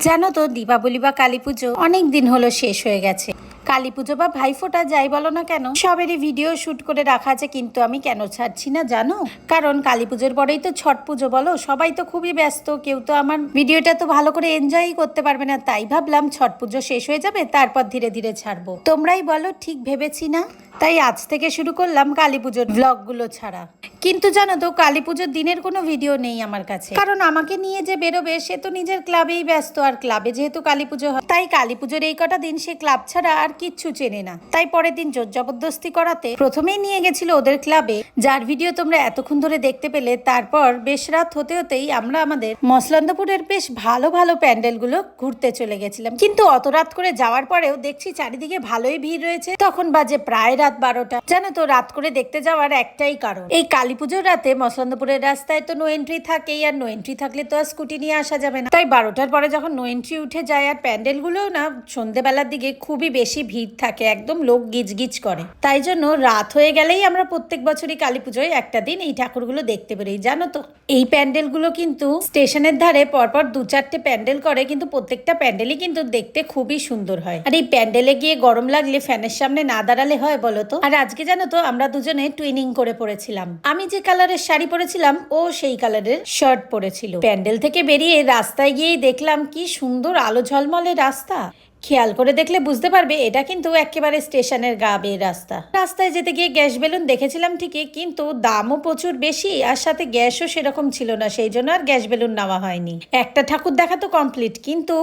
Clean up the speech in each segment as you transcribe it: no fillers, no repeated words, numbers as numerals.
জানো তো দীপাবলি বা কালী পুজো অনেক দিন হলো শেষ হয়ে গেছে। কালী পুজো বা ভাইফোঁটা যাই বলো না কেন, সবেরই ভিডিও শুট করে রাখা আছে, কিন্তু আমি কেন ছাড়ছি না জানো? কারণ কালী পুজোর পরেই তো ছট পুজো, বলো সবাই তো খুবই ব্যস্ত, কেউ তো আমার ভিডিওটা তো ভালো করে এনজয়ই করতে পারবে না। তাই ভাবলাম ছট পুজো শেষ হয়ে যাবে, তারপর ধীরে ধীরে ছাড়বো। তোমরাই বলো ঠিক ভেবেছি না? তাই আজ থেকে শুরু করলাম কালী পুজোর ব্লগগুলো ছাড়া। কিন্তু জানো তো কালী পুজোর দিনের কোনো ভিডিও নেই আমার কাছে, কারণ আমাকে নিয়ে যে বেরোবে সে তো নিজের ক্লাবেই ব্যস্ত, আর ক্লাবে যেহেতু কালী পুজো হয় তাই কালী পুজোর এই কটা দিন সে ক্লাব ছাড়া আর কিচ্ছু চেনে না। তাই পরের দিন জোর জবরদস্তি করাতে প্রথমেই নিয়ে গেছিল ওদের ক্লাবে, যার ভিডিও তোমরা এতক্ষণ ধরে দেখতে পেলে। তারপর বেশ রাত হতে হতেই আমরা আমাদের মসলন্দপুরের বেশ ভালো ভালো প্যান্ডেলগুলো ঘুরতে চলে গেছিলাম। কিন্তু অত রাত করে যাওয়ার পরেও দেখছি চারিদিকে ভালোই ভিড় রয়েছে। তখন বাজে প্রায় রাত 12টা। জানো তো রাত করে দেখতে যাওয়ার একটাই কারণ, এই কালী পুজোর রাতে মসলন্দপুরের রাস্তায় তো নো এন্ট্রি থাকেই, আর নো এন্ট্রি থাকলে তো আর স্কুটি নিয়ে আসা যাবে না। তাই 12টার পরে যখন নো এন্ট্রি উঠে যায়, আর প্যান্ডেলগুলো না সন্ধ্যেবেলার দিকে খুবই বেশি ভিড় থাকে, একদম লোক গিজগিজ করে। তাই জন্য রাত হয়ে গেলেই আমরা প্রত্যেক বছরই কালী পুজোয় একটা দিন এই ঠাকুরগুলো দেখতে বেরোই। জানো তো এই প্যান্ডেলগুলো কিন্তু স্টেশনের ধারে পরপর 2-4টে প্যান্ডেল করে, কিন্তু প্রত্যেকটা প্যান্ডেলই কিন্তু দেখতে খুবই সুন্দর হয়। আর এই প্যান্ডেলে গিয়ে গরম লাগলে ফ্যানের সামনে না দাঁড়ালে হয় বলো তো? আর আজকে জানো তো আমরা দুজনে টুইনিং করে পড়েছিলাম। আমি যে কালারের শাড়ি পরেছিলাম ও সেই কালারের শার্ট পরেছিল। প্যান্ডেল থেকে বেরিয়ে রাস্তায় গিয়েই দেখলাম কি সুন্দর আলো ঝলমলে রাস্তা। খেয়াল করে দেখলে বুঝতে পারবে এটা কিন্তু একেবারে স্টেশনের গা বেয়ে রাস্তা। রাস্তায় যেতে গিয়ে গ্যাস বেলুন দেখেছিলাম ঠিকই, কিন্তু দামও প্রচুর বেশি, আর সাথে গ্যাসও সেরকম ছিল না, সেই জন্য আর গ্যাস বেলুন নেওয়া হয়নি। একটা ঠাকুর দেখা তো কমপ্লিট, কিন্তু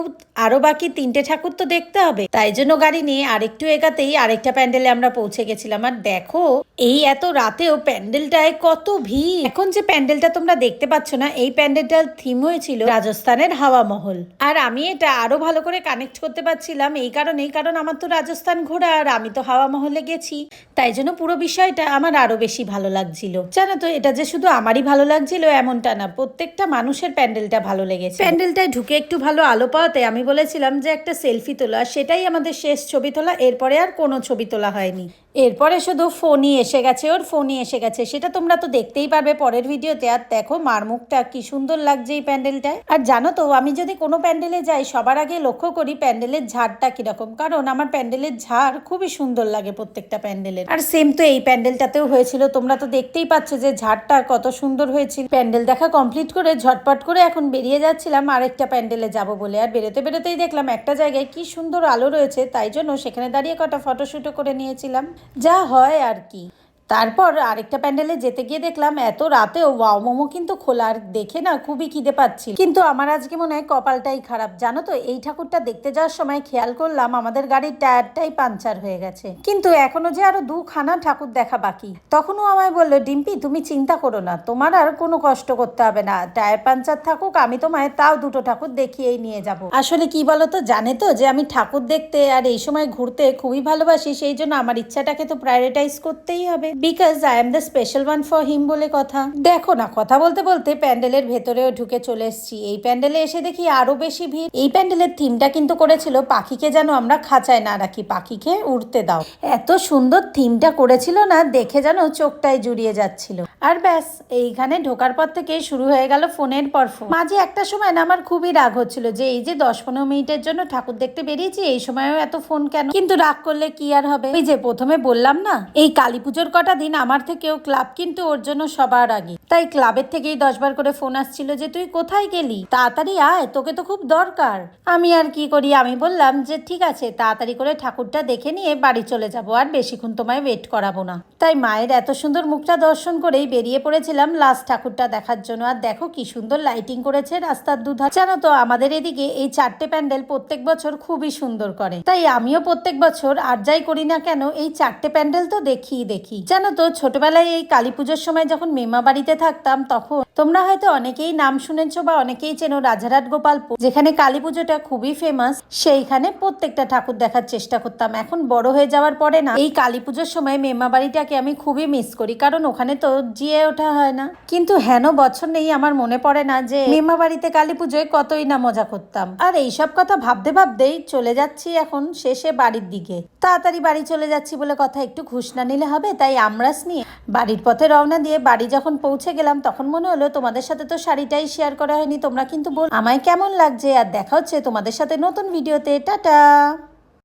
আরো বাকি 3টে ঠাকুর তো দেখতে হবে। তাই জন্য গাড়ি নিয়ে আরেকটু এগাতেই আরেকটা প্যান্ডেলে আমরা পৌঁছে গেছিলাম। আর দেখো এই এত রাতেও প্যান্ডেলটায় কত ভিড়। এখন যে প্যান্ডেলটা তোমরা দেখতে পাচ্ছ না, এই প্যান্ডেলটার থিম হয়েছিল রাজস্থানের হাওয়া মহল। আর আমি এটা আরো ভালো করে কানেক্ট করতে পারছি এই কারণ আমার তো রাজস্থান ঘোরা, আর আমি তো হাওয়া মহলে গেছি। তাই জন্য পুরো বিষয়টা আমার আরো বেশি ভালো লাগছিল। জানো তো এটা যে শুধু আমারই ভালো লাগছিল এমনটা না, প্রত্যেকটা মানুষের প্যান্ডেলটা ভালো লেগেছে। প্যান্ডেলটায় ঢুকে একটু ভালো আলো পাওয়াতে আমি বলেছিলাম যে একটা সেলফি তোলা, সেটাই আমাদের শেষ ছবি তোলা। এরপরে আর কোনো ছবি তোলা হয়নি। এরপরে শুধু ফোনই এসে গেছে, ওর ফোনই এসে গেছে, সেটা তোমরা তো দেখতেই পারবে পরের ভিডিওতে। আর দেখো মার মুখটা কি সুন্দর লাগছে এই প্যান্ডেলটায়। আর জানো তো আমি যদি কোনো প্যান্ডেলে যাই সবার আগে লক্ষ্য করি প্যান্ডেলের ঝাড়টা কিরকম, কারণ আমার প্যান্ডেলের ঝাড় খুবই সুন্দর লাগে প্রত্যেকটা প্যান্ডেলের। আর সেম তো এই প্যান্ডেলটাতেও হয়েছিল, তোমরা তো দেখতেই পাচ্ছ যে ঝাড়টা কত সুন্দর হয়েছিল। প্যান্ডেল দেখা কমপ্লিট করে ঝটপট করে এখন বেরিয়ে যাচ্ছিলাম আরেকটা প্যান্ডেলে যাব বলে। আর বেরোতে বেরোতেই দেখলাম একটা জায়গায় কি সুন্দর আলো রয়েছে, তাই জন্য সেখানে দাঁড়িয়ে কটা ফটোশুটও করে নিয়েছিলাম, যা হয় আর কি। তারপর আরেকটা প্যান্ডেলে যেতে গিয়ে দেখলাম এত রাতেও ওয়াও মোমো কিন্তু খোলা, আর দেখে না খুবই খিদে পাচ্ছি। কিন্তু আমার আজকে মনে হয় কপালটাই খারাপ। জানো তো এই ঠাকুরটা দেখতে যাওয়ার সময় খেয়াল করলাম আমাদের গাড়ির টায়ারটাই পাঞ্চার হয়ে গেছে, কিন্তু এখনো যে আরো 2খানা ঠাকুর দেখা বাকি। তখনও আমায় বললো, ডিম্পি তুমি চিন্তা করো না, তোমার আর কোনো কষ্ট করতে হবে না, টায়ার পাঞ্চার থাকুক, আমি তোমায় তাও 2টো ঠাকুর দেখিয়েই নিয়ে যাব। আসলে কি বলতো, জানে তো যে আমি ঠাকুর দেখতে আর এই সময় ঘুরতে খুবই ভালোবাসি, সেই জন্য আমার ইচ্ছাটাকে তো প্রায়োরিটাইজ করতেই হবে, because I am the special one for him বলে কথা। দেখো না কথা বলতে বলতে প্যান্ডেলের ভেতরেও ঢুকে চলে এসেছি। এই প্যান্ডেলে এসে দেখি আরো বেশি ভিড়। এই প্যান্ডেলের থিমটা কিন্তু করেছিল পাখিকে যেন আমরা খাঁচায় না রাখি, পাখিকে উড়তে দাও। এত সুন্দর থিমটা করেছিল না, দেখে যেন চোখটাই জুড়িয়ে যাচ্ছিল। আর ব্যাস এইখানে ঢোকার পর থেকে শুরু হয়ে গেল ফোনের পর ফোন। মাঝে একটা সময় না আমার খুবই রাগ হচ্ছিল যে এই যে 10-15 মিনিটের জন্য ঠাকুর দেখতে বেরিয়েছি, এই সময়ও এত ফোন কেন। কিন্তু রাগ করলে কি আর হবে, ওই যে প্রথমে বললাম না, এই কালী পুজোর কটা দিন আমার থেকেও ক্লাব কিন্তু ওর জন্য সবার আগে। তাই ক্লাবের থেকেই 10বার করে ফোন আসছিল যে তুই কোথায় গেলি, তাড়াতাড়ি আয়, তোকে তো খুব দরকার। আমি আর কি করি, আমি বললাম যে ঠিক আছে, তাড়াতাড়ি করে ঠাকুরটা দেখে নিয়ে বাড়ি চলে যাব, আর বেশিক্ষণ তোমায় ওয়েট করাবো না। তাই মায়ের এত সুন্দর মুখটা দর্শন করেই বেরিয়ে পড়েছিলাম লাস্ট ঠাকুরটা দেখার জন্য। আর দেখো কি সুন্দর লাইটিং করেছে রাস্তার দুধার। জানো তো আমাদের এদিকে এই 4টে প্যান্ডেল প্রত্যেক বছর খুবই সুন্দর করে, তাই আমিও প্রত্যেক বছর আর যাই করি না কেন এই 4টে প্যান্ডেল তো দেখি। জানো তো ছোটবেলায় এই কালী পুজোর সময় যখন মেমা বাড়িতে থাকতাম, তখন তোমরা হয়তো অনেকেই নাম শুনেছো বা অনেকেই চেনো রাজারহাট গোপালপুর, যেখানে কালী পুজোটা খুবই ফেমাস। সেইখানে প্রত্যেকটা ঠাকুর দেখার চেষ্টা করতাম। এখন বড় হয়ে যাওয়ার পরে না এই কালী পুজোর সময় মেমা বাড়িটাকে আমি খুবই মিস করি, কারণ ওখানে তো যেয়ে ওঠা হয় না। কিন্তু হেন বছর নেই আমার মনে পড়ে না যে মেমা বাড়িতে কালী পুজোয় কতই না মজা করতাম। আর এইসব কথা ভাবতে ভাবতেই চলে যাচ্ছি এখন শেষে বাড়ির দিকে। তাড়াতাড়ি বাড়ি চলে যাচ্ছি বলে কথা, একটু ঘুষ না নিলে হবে, তাই আমরাস নিয়ে বাড়ির পথে রওনা দিয়ে বাড়ি যখন পৌঁছে গেলাম তখন মনে হলো তোমাদের সাথে তো শাড়িটাই শেয়ার করা হয়নি, তোমরা কিন্তু বল আমায় কেমন লাগছে। আর দেখা হচ্ছে তোমাদের সাথে নতুন ভিডিওতে। টাটা।